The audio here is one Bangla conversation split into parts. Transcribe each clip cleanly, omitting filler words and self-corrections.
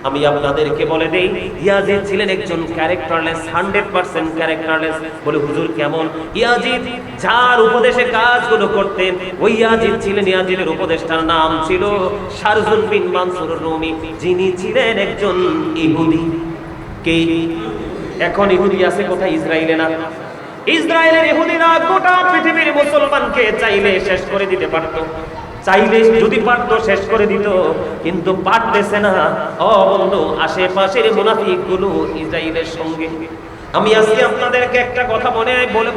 আমি আপনাদেরকে বলে দেই, ইয়াজিদ ছিলেন একজন ক্যারেক্টারলেস, 100% ক্যারেক্টারলেস। বলে হুজুর কেমন? ইয়াজিদ যার উপদেশে কাজগুলো করতেন, ওই ইয়াজিদ ছিলেন, ইয়াজিদের উপদেষ্টার নাম ছিল শারজুল বিন মানসুর রুমি, যিনি ছিলেন একজন ইহুদি। কে? এখন ইহুদি আছে কোথায়? ইসরায়েলে না? ইসরায়েলের ইহুদিরা গোটা পৃথিবীর মুসলমানকে চাইলে শেষ করে দিতে পারতো, চাইলে যদি পারতো শেষ করে দিত, কিন্তু পারতেছে না। ও বন্ধু, আশেপাশের মুনাফিকগুলো ইসরায়েলের সঙ্গে। আমি আজকে আপনাদেরকে একটা কথা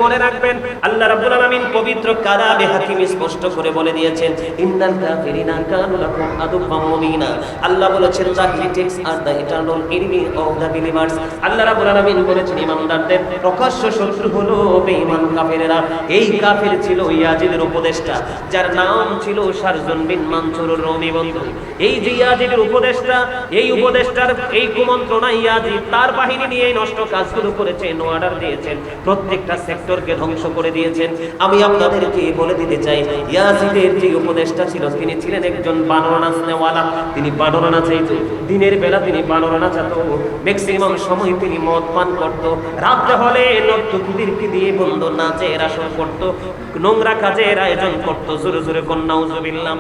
মনে রাখবেন। আল্লাহ রাব্বুল আলামিন পবিত্র কালামে হাকিম স্পষ্ট করে বলে দিয়েছেন, ইন্নাল কাফিরিনা কানু লাকুম আদুওয়াম মুবিনা। আল্লাহ বলেছেন, the critics are the eternal enemy of the believers. আল্লাহ রাব্বুল আলামিন বলেছেন, ঈমানদারদের প্রকাশ্য শত্রু হলো বেঈমান কাফেরেরা। এই কাফের ছিল ইয়াজিদের উপদেষ্টা, যার নাম ছিল শারজুল বিন মানসুর রুমি। বন্ধু, এই যে ইয়াজিদের উপদেষ্টা, এই উপদেষ্টার এই কুমন্ত্রণা ইয়াজিদ তার বাহিনী নিয়ে নষ্ট কাজগুলো করেছেন, অর্ডার দিয়েছেন, প্রত্যেকটা সেক্টরকে ধ্বংস করে দিয়েছেন। আমি আপনাদেরকে বলে দিতে চাই, ইয়াজিদের যে উপদেষ্টা ছিল, তিনি ছিলেন একজন বানর নাচনেওয়ালা। তিনি বানর নাচাইতো, দিনের বেলা তিনি বানর নাচাতো, ম্যাক্সিমাম সময় তিনি মদ পান করত, রাতে হলে নর্তকীদেরকে দিয়ে বন্ধু নাচের আসর করত, নোংরা কাজের আয়োজন করত। জোরে জোরে কন্যা উজুবিল্লাহ।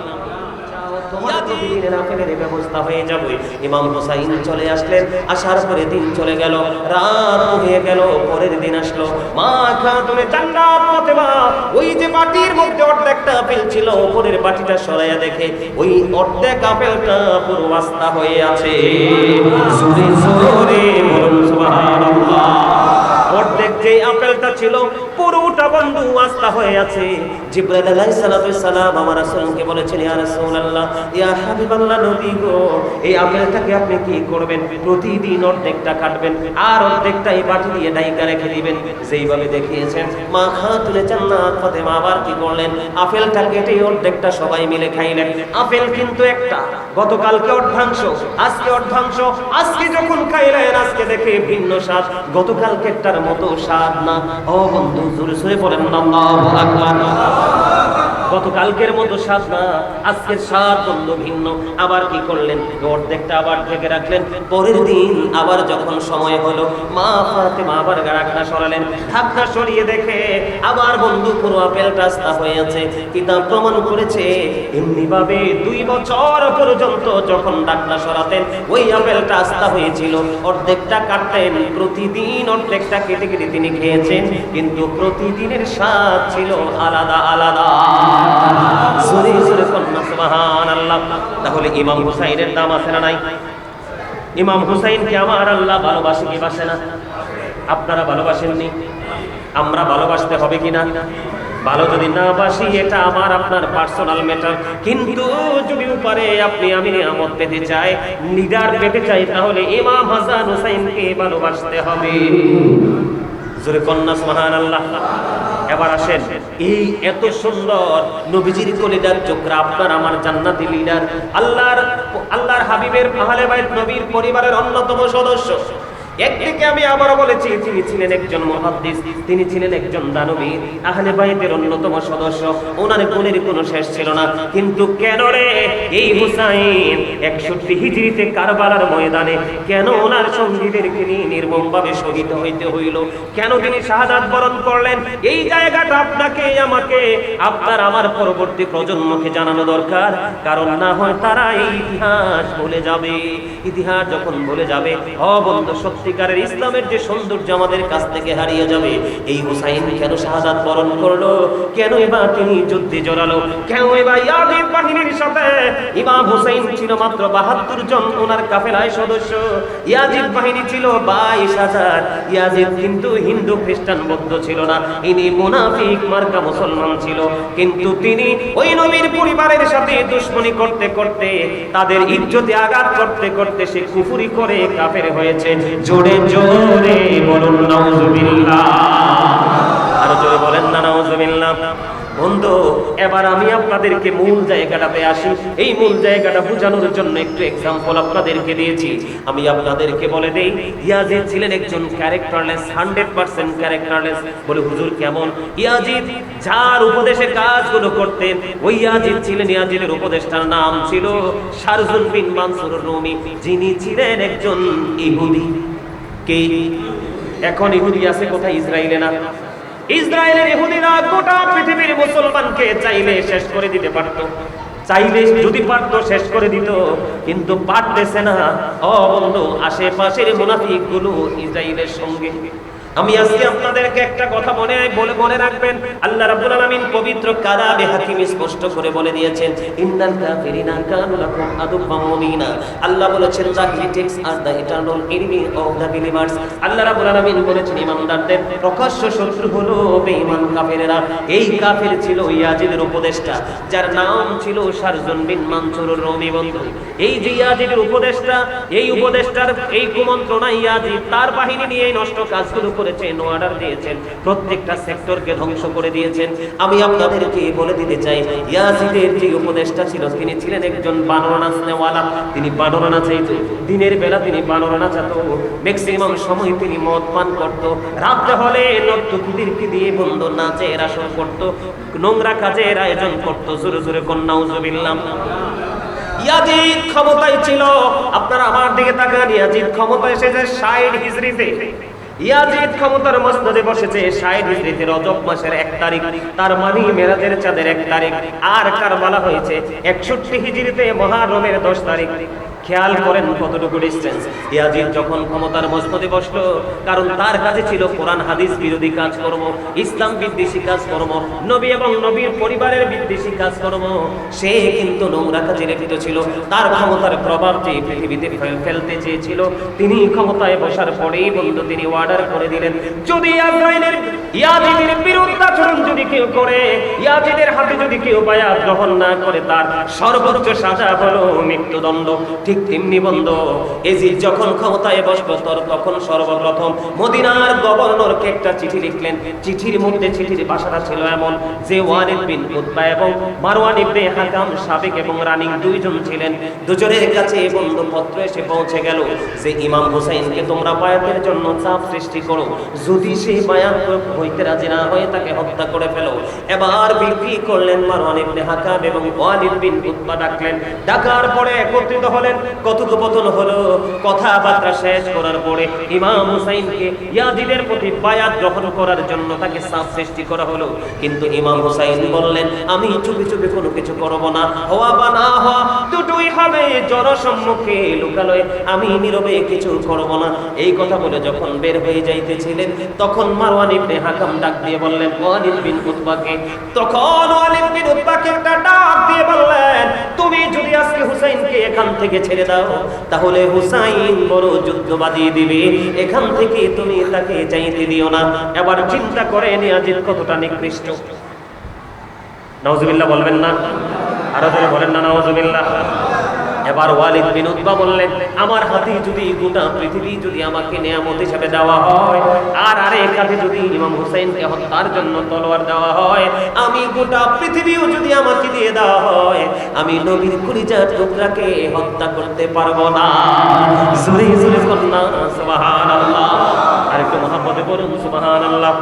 ব্যবস্থা হয়ে যাবে। ইমাম হুসাইন চলে আসলেন, আসার পরে দিন চলে গেল, রাত হয়ে গেল, পরের দিন আসলো। মা খাতুনে জান্নাত ফাতেমা ওই যে বাটির মধ্যে অর্ধেকটা আপেল ছিল, উপরের বাটিটা সরাইয়া দেখে ওই অর্ধেক আপেলটা পুরো আস্তা হয়ে আছে। জোরে জোরে বলুন সুবহানাল্লাহ। অর্ধেক যে আপেলটা ছিল পুরোটা বন্ধু আস্তা হয়ে আছে। জিবরাইল আলাইহিস সালাম আমার রাসূলকে বলেছেন, ইয়া রাসূলুল্লাহ, ইয়া হাবিবাল্লাহ, নবী গো, এই আপেলটাকে আপনি কি করবেন? প্রতিদিন অর্ধেকটা কাটবেন আর অর্ধেকটা এই বাটি দিয়ে ডাইকা রেখে দিবেন, যেইভাবে দেখিয়েছেন। মা খাতুনে জান্নাত ফাতেমা আবার কি করলেন? আপেলটা কেটে অর্ধেকটা সবাই মিলে খাইলেন। আপেল কিন্তু একটা, গতকালকে অর্ধাংশ, আজকে অর্ধাংশ। আজকে যখন খাইলেন, আজকে দেখে ভিন্ন স্বাদ, গতকালকেরটার মতো স্বাদ না। ও বন্ধু, জোরে জোরে বলেন আল্লাহু আকবার। গতকালকের মতো স্বাদ না, আজকের স্বাদ বন্ধু ভিন্ন। আবার কি করলেন? অর্ধেকটা আবার ঢেকে রাখলেন। পরের দিন আবার যখন সময় হলো, মা ফাতেমা আবার ঢাকনা সরালেন, ঢাকনা সরিয়ে দেখে আবার বন্ধু পুরো আপেলটা আস্তা হয়ে আছে। কিতাব প্রমাণ করেছে এমনি ভাবে 2 বছর পর্যন্ত যখন ঢাকনা সরাতেন, ওই আপেলটা আস্তা হয়েছিল। অর্ধেকটা কাটতেন, প্রতিদিন অর্ধেকটা কেটে কেটে তিনি খেয়েছেন, কিন্তু প্রতিদিনের স্বাদ ছিল আলাদা আলাদা। জোরে জোরে কন্যা সুবহানাল্লাহ। তাহলে ইমাম হুসাইনের দাম আছে না নাই? ইমাম হুসাইনকে আমার আল্লাহ ভালোবাসে কি বাসে না? আপনারা ভালোবাসেননি? আমরা ভালোবাসতে হবে কিনা? ভালো যদি না বাসি, এটা আমার আপনার পার্সোনাল ম্যাটার। কিন্তু যদি পারে আপনি আমি নিয়ামত পেতে চাই, লিডার পেতে চাই, তাহলে ইমাম হাসান হুসাইনকে ভালোবাসতে হবে। জোরে কন্যা সুবহানাল্লাহ। এবার আসেন, এই এত সুন্দর নবীজির কোলিদার চোখরা আপনার আমার জান্নাতি লিডার, আল্লাহর হাবিবের আহলে বাইত, নবীর পরিবারের অন্যতম সদস্য। একদিকে আমি আবারও বলেছি, তিনি ছিলেন একজন মুহাদ্দিস, তিনি ছিলেন একজন দানবীর, আহলে বাইতের অন্যতম সদস্য। ওনার গুণের কোনো শেষ ছিল না। কিন্তু কেন রে এই হুসাইন 61 হিজরিতে কারবালার ময়দানে কেন ওনার সঙ্গীদেরকে নিয়ে নির্মমভাবে শহীদ হইতে হইল? কেন তিনি শাহাদাত বরণ করলেন? এই জায়গাটা আপনাকে, আমাকে, আপনার আমার পরবর্তী প্রজন্মকে জানানো দরকার। কারণ না হয় তারা এই ইতিহাস ভুলে যাবে। ইতিহাস যখন ভুলে যাবে, বন্ধু, সত্যিকারের ইসলামের যে সৌন্দর্য আমাদের কাছ থেকে হারিয়ে যাবে। এই হুসাইন কেন শাহাদাত বরণ করলো? কেন এবার তিনি যুদ্ধে জড়ালো? কেন এবার ইয়াজিদ বাহিনীর সাথে? ইমাম হুসাইন ছিল মাত্র 72 জন ওনার কাফেলায় সদস্য, ইয়াজিদ বাহিনী ছিল 22,000। ইয়াজিদ কিন্তু হিন্দু, খ্রিস্টান, বৌদ্ধ ছিল না, ইনি মুনাফিক মার্কা মুসলমান ছিল। কিন্তু তিনি ওই নবীর পরিবারের সাথে দুশমনি করতে করতে, তাদের ইজ্জতে আঘাত করতে করতে সে কুফরি করে কাফের হয়েছে। জোরে জোরে বলুন নাউজুবিল্লাহ। আর জোরে বলেন না নাউজুবিল্লাহ। বন্ধু, এবার আমি আপনাদেরকে মূল জায়গাটাতে আসি। এই মূল জায়গাটা বোঝানোর জন্য একটু এক্সাম্পল আপনাদেরকে দিয়েছি। আমি আপনাদেরকে বলে দেই, ইয়াজিদ ছিলেন একজন ক্যারেক্টারলেস, 100% ক্যারেক্টারলেস। বলে হুজুর কেমন? ইয়াজিদ যার উপদেশে কাজগুলো করতেন, ওই ইয়াজিদ ছিলেন, ইয়াজিদের উপদেষ্টার নাম ছিল শারজুল বিন মানসুর রুমি, যিনি ছিলেন একজন ইহুদি। কে? এখন ইহুদি আছে কোথায়? ইসরায়েলে না? ইসরায়েলের ইহুদিরা গোটা পৃথিবীর মুসলমানকে চাইলে শেষ করে দিতে পারত, চাইলে যদি পারতো শেষ করে দিত, কিন্তু পারতেছে না। ও বন্ধু, আশেপাশের মুনাফিকগুলো ইসরায়েলের সঙ্গে। আমি আজকে আপনাদেরকে একটা কথা মনে রাখবেন। আল্লাহ রাব্বুল আলামিন পবিত্র কালামে হাকিম স্পষ্ট করে বলে দিয়েছেন, ইন্নাল কাফিরিনা কানু লাকুম আদুওয়াম মুবিনা। আল্লাহ বলেছেন, the critics are the eternal enemy of the believers. আল্লাহ রাব্বুল আলামিন বলেছেন, ঈমানদারদের প্রকাশ্য শত্রু হলো বেঈমান কাফেরেরা। এই কাফের ছিল ইয়াজিদের উপদেষ্টা, যার নাম ছিল শারজুল বিন মানসুর রুমি। বন্ধু, এই যে ইয়াজিদের উপদেষ্টা, এই উপদেষ্টার এই কুমন্ত্রণা ইয়াজিদ তার বাহিনী নিয়ে নষ্ট কাজগুলো করেছেন, অর্ডার দিয়েছেন, প্রত্যেকটা সেক্টরকে ধ্বংস করে দিয়েছেন। আমি আপনাদেরকে বলে দিতে চাই, ইয়াজিদের যে উপদেষ্টা ছিল, তিনি ছিলেন একজন বানর নাচনেওয়ালা। তিনি বানর নাচাইতো, দিনের বেলা তিনি বানর নাচাতো, ম্যাক্সিমাম সময় তিনি মদ পান করত, রাত্রে হলে নর্তকীদেরকে দিয়ে বন্ধু নাচের আসর করত, নোংরা কাজের আয়োজন করত। জোরে জোরে কন্যা উজুবিল্লাহ। ইয়াজিদ ক্ষমতায় ছিল, আপনারা আমার দিকে তাকান, ইয়াজিদ ক্ষমতায় এসেছে 60 হিজরিতে। ইয়াজিদ ক্ষমতার মসনদে বসেছে 60 হিজরিতে রজব মাসের 1 তারিখ, তার মানে মেরাজের চাঁদের 1 তারিখ। আর কারবালা হয়েছে 61 হিজরিতে মুহররমের 10 তারিখ। খেয়াল করেন কতটুকু ডিসটেন্স। ইয়াজিদ যখন ক্ষমতার মসনদে বসলো, কারণ তার কাছে ছিল কোরআন হাদিস বিরোধী কাজ করব, ইসলাম বিদ্বেষী কাজ করব, নবী এবং নবীর পরিবারের বিদ্বেষী কাজ করব। সে কিন্তু নোংরা কাজে লিপ্ত ছিল। তার ক্ষমতার প্রভাব যে পৃথিবীতে ফেলতে চেয়েছিল, তিনি ক্ষমতায় বসার পরেই বন্ধু তিনি অর্ডার করে দিলেন, যদি ইয়াজিদের বিরুদ্ধাচরণ যদি কেউ করে, ইয়াজিদের হাতে যদি কেউ বায়াত গ্রহণ না করে, তার সর্বোচ্চ সাজা হলো মৃত্যুদণ্ড। ঠিক তেমনি বন্ধু, ইয়াজিদ যখন ক্ষমতায় বসলো, তখন সর্বপ্রথম মদিনার গভর্নরকে একটা চিঠি লিখলেন। চিঠির মধ্যে, চিঠির ভাষাটা ছিল এমন যে ওয়ালিদ বিন উতবা এবং মারওয়ান ইবনে হাকাম, সাবেক এবং রানিং দুইজন ছিলেন, দুজনের কাছে বন্ধু পত্র এসে পৌঁছে গেল যে ইমাম হুসাইনকে তোমরা বায়াতের জন্য চাপ সৃষ্টি করো, যদি সে বায়াত হইতে রাজি না হয় তাকে হত্যা করে ফেলো। এবার বিক্রি করলেন মারওয়ান ইবনে হাকাম এবং ওয়ালিদ বিন উতবা ডাকলেন। ডাকার পরে একত্রিত হলেন, কথোপকথন হলো। কথাবার্তা শেষ করার পরে ইমাম হুসাইনকে ইয়াজিদের প্রতি বায়াত গ্রহণ করার জন্য তাকে চাপ সৃষ্টি করা হলো। কিন্তু ইমাম হুসাইন বললেন, আমি চুপি চুপি কোনো কিছু করব না, হওয়া বা না হওয়া দুটোই হবে, জনসম্মুখে লুকালয়ে আমি নীরবে কিছু করব না। এই কথা বলে যখন বের হয়ে যাইতেছিলেন, তখন মারওয়ান ইবনে হাকাম ডাক দিয়ে বললেন ওয়ালিদ বিন উতবাকে, তখন ওয়ালিদ বিন উতবাকে একটা ডাক দিয়ে বললেন, তুমি যদি আজকে হুসাইনকে এখান থেকে ছেড়ে দাও, তাহলে হুসাইন বড় যুদ্ধ বাঁধিয়ে দিবে, এখান থেকে তুমি তাকে চাইতে দিও না। এবার চিন্তা করেন ইয়াজিদ কতটা নিকৃষ্ট। নাউজুবিল্লাহ বলবেন না? আরো ধরে বলেন না নাউজুবিল্লাহ। এবার ওয়ালিদ বিন উতবা বললেন, আমার হাতে যদি গোটা পৃথিবী যদি আমাকে নিয়ামত হিসেবে দেওয়া হয়, আর আরেক হাতে যদি ইমাম হুসাইনকে হত্যার জন্য তলোয়ার দেওয়া হয়, আমি গোটা পৃথিবীও যদি আমাকে দিয়ে দেওয়া হয়, আমি নবীর কলিজার টুকরাকে হত্যা করতে পারবো না। জোরে জোরে কন্যা সুবহানাল্লাহ। আরেকটু মহব্বতে বলুন সুবহানাল্লাহ।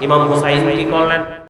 ইমাম হুসাইন কি করলেন?